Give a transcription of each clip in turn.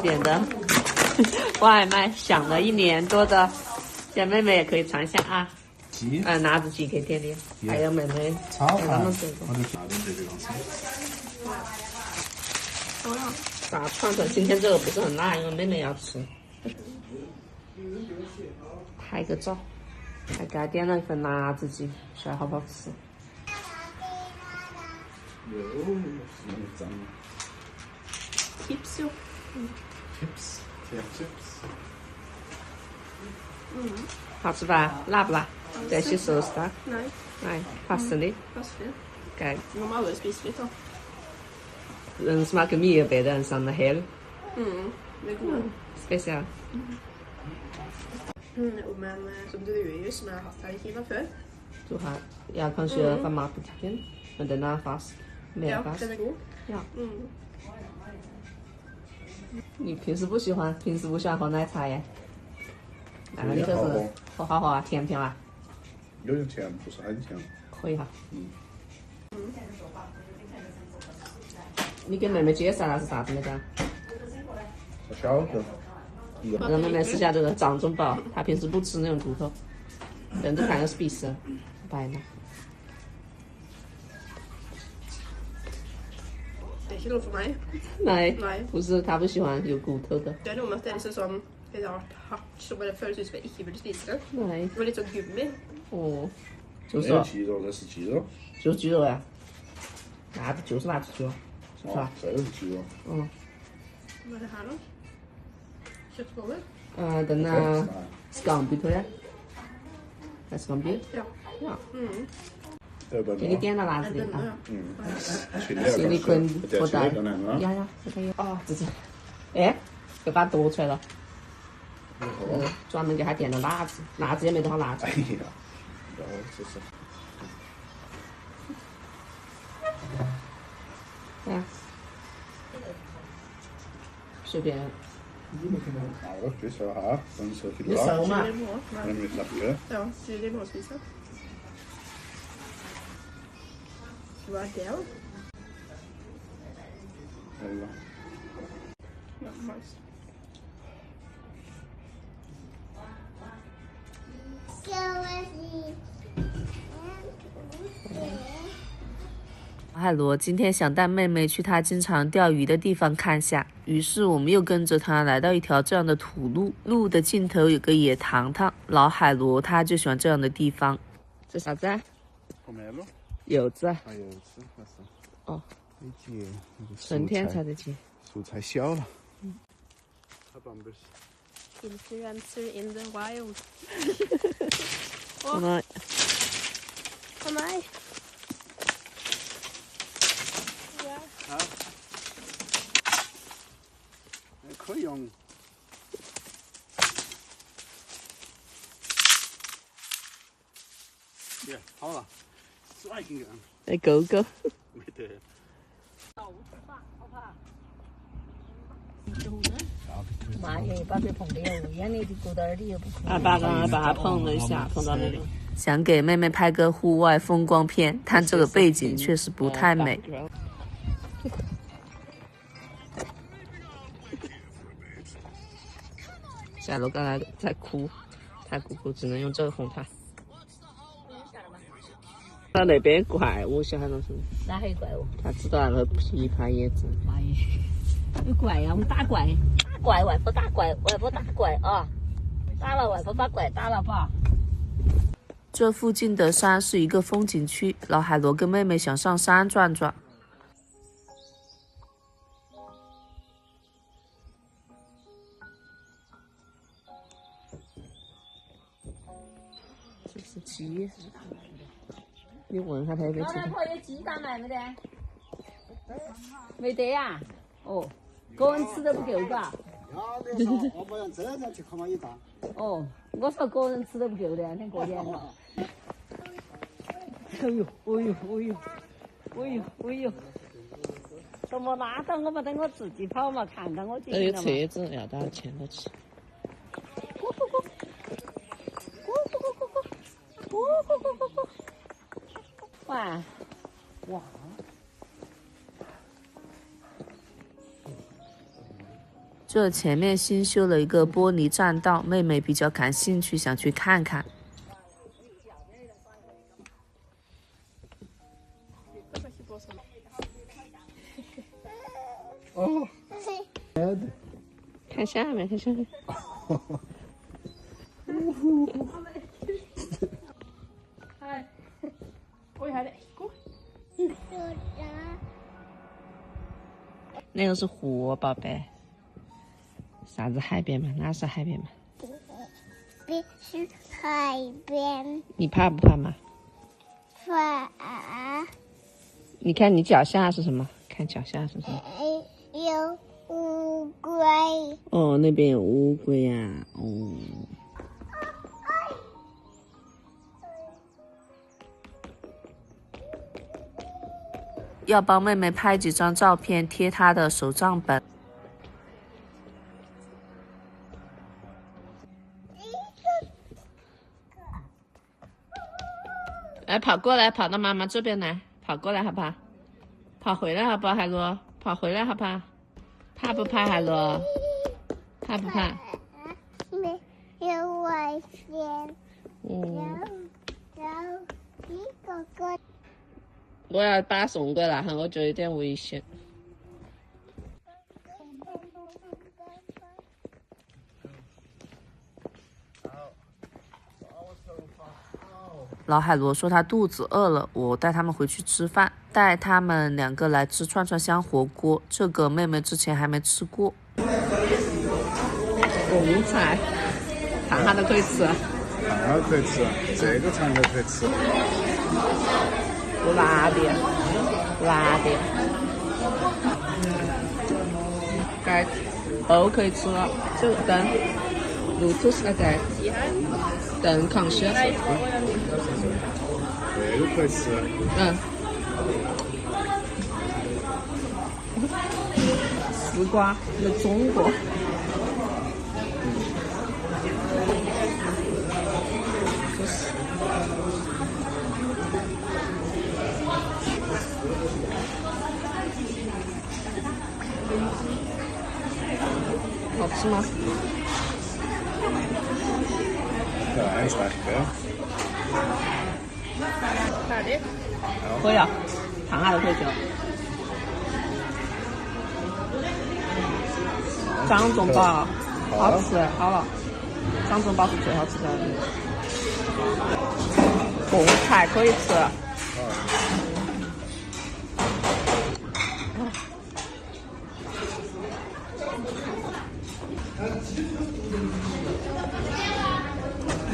点的外卖，想了1年多的，小妹妹也可以尝一下啊。鸡，辣子鸡可以点点，还有妹妹炒饭，我就大串串，今天这个不是很辣，因为妹妹要吃。拍个照，还给她点了一份辣子鸡，不晓得好不好吃。Tips 哟 ，chips，好吃吧？辣不辣？再去试试它。Nei. Passelig. Passelig. Okay. Nå må alle spise litt, da. Den smaker mye bedre enn sånn hel. Det er gode. Spesiell. Om en som druejus som jeg har hatt her i Kina før. Du har kanskje fra matbutikken, men den er fersk. Mer Ja, fersk. den er god. Ja. 你平时不喜欢喝奶茶耶？你就是喝好喝啊，甜不甜啊？有点甜，不是很甜。可以哈。你给妹妹介绍那是啥子那个？小个，让妹妹吃下这个掌中宝，她平时不吃那种骨头，人都看着 spise beina。Det er ikke noe for meg. Nei,她不喜欢有骨头的。Det er noe med at det er liksom sånn rart hardt som bare føles ut som jeg ikke burde spise det. Nei. Det var litt sånn gummi. 哦，就没是有鸡肉，这是鸡肉。就是鸡肉呀，就是辣子鸡肉，是吧？这个是鸡肉。Hva er det her, da? Kjøttboller? Den er skamby, tror jeg. Det er skamby? Ja. Ja. 这个给你点了辣子的啊。silikon 你可以不带。呀，呀，这个有。哦，这是，哎，又把它夺出来了。专门给他点的辣子，辣子也没多少辣子。哎呀，然后这是。哎，随便。我最少哈，等时候去你收嘛？ Chili må. Nei. Men vi snakker. Ja, chili må spise. Hva er det, da? Eller Ja, mais. 海螺今天想带妹妹去她经常钓鱼的地方看下，于是我们又跟着她来到一条这样的土路，路的尽头有个野塘塘，老海螺他就喜欢这样的地方。这啥子啊？ pomelo， 柚子啊。还有是那是。哦。一节。春天才得结。蔬菜小了。Influencer in the wild. 我们。Å nei. Ja. Det kan jeg. Ja, 好了。Striking gun. 来狗狗。没得。爸爸刚刚把它碰了一下，碰到那里。想给妹妹拍个户外风光片，但这个背景确实不太美。小罗刚才在哭，太哭，只能用这个哄他。他那边怪物小孩子是？哪还有怪物？他知道那个枇杷叶子。哎呀，有怪呀！我们打怪，打怪，外婆打怪，外婆打怪啊！打了外婆把怪打了吧？这附近的山是一个风景区，老海螺跟妹妹想上山转转。这是鸡，你问下他有没有鸡？老婆有鸡蛋卖没得？没得呀？哦，个人吃都不够吧？我不然这样去看嘛一大。哦，我说个人吃都不够的，那天过年了。哎呦，哎呦，哎呦，哎呦，哎呦！怎么拉到我嘛？等我自己跑嘛，看到我就这有行了嘛。车子要到前头去。咕咕咕，咕咕咕咕咕，咕咕咕咕咕。哇，哇！这前面新修了一个玻璃栈道，妹妹比较感兴趣，想去看看。哦，看下面，看下面。Oj, här är ekorre. 那个是湖，宝贝。啥子海边嘛？那是海边嘛？必须海边你怕不怕嘛？怕。你看你脚下是什么？看脚下是什么？有乌龟。哦，那边有乌龟呀、哦。要帮妹妹拍几张照片贴她的手账本。来，跑过来，跑到妈妈这边来，跑过来好不好？跑回来好不好，海螺？跑回来好不好？怕不怕，海螺？怕不怕？没有危险。嗯，一个个。我要把它送过来哈，我觉得有点危险。老海螺说他肚子饿了，我带他们回去吃饭，带他们2个来吃串串香火锅，这个妹妹之前还没吃过。红菜，看哈都可以吃，看哈可以吃，这个长的可以吃。不辣的，辣的。该都可以吃了，这个等露吐司在等康熙。这个可以吃。嗯。丝瓜有中国。好吃吗？En smärta. Färdig? 可以啊，看下都可以吃。掌中宝，好吃，好了。掌中宝是最好吃的。贡菜可以吃。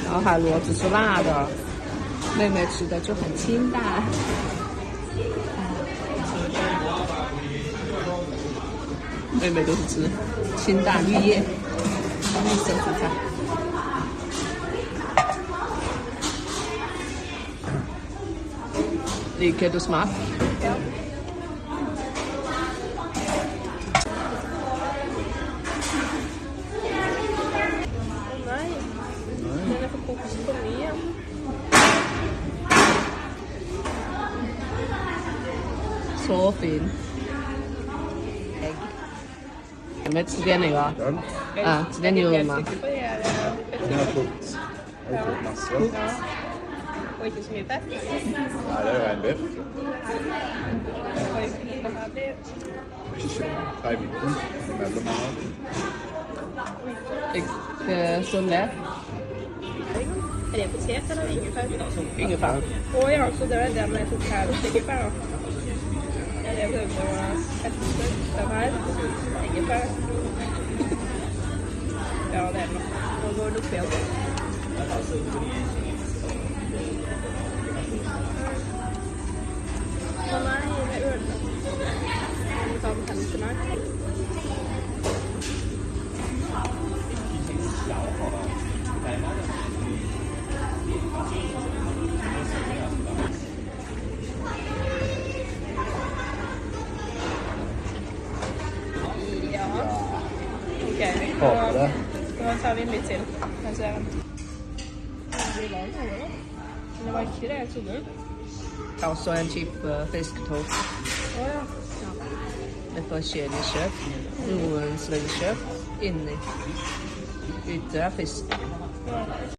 然后海螺只吃辣的，妹妹吃的就很清淡。妹妹都是吃清淡绿叶、绿色蔬菜。Liker du smak? Ja. Nej. Den är för kokt på med. Så fin. Ägg. Jag vill吃点那个。啊，吃点牛肉吗？ Den har kokt. Jag har kokt massor. Och inte så mycket fett. Nej, det är en biff. Här i mitten, emellan här. Sånn Är det potet eller ingefära? ingefær. Och ja, så det var den jag tog här. Ingefära. Jag levde under efter den här. Ingefära. Ja, det är det. Och då är det fel. Åh nej, det är öl. Vi tar på händerna. Ja. Okej. Då tar vi en bit till. Kanske även. Det var inte det. Det var inte det jag trodde. Og så en type fisketoast. Åh ja. Med forskjellig kjøtt. Noen svelger kjøtt, inni. Ute er fisken.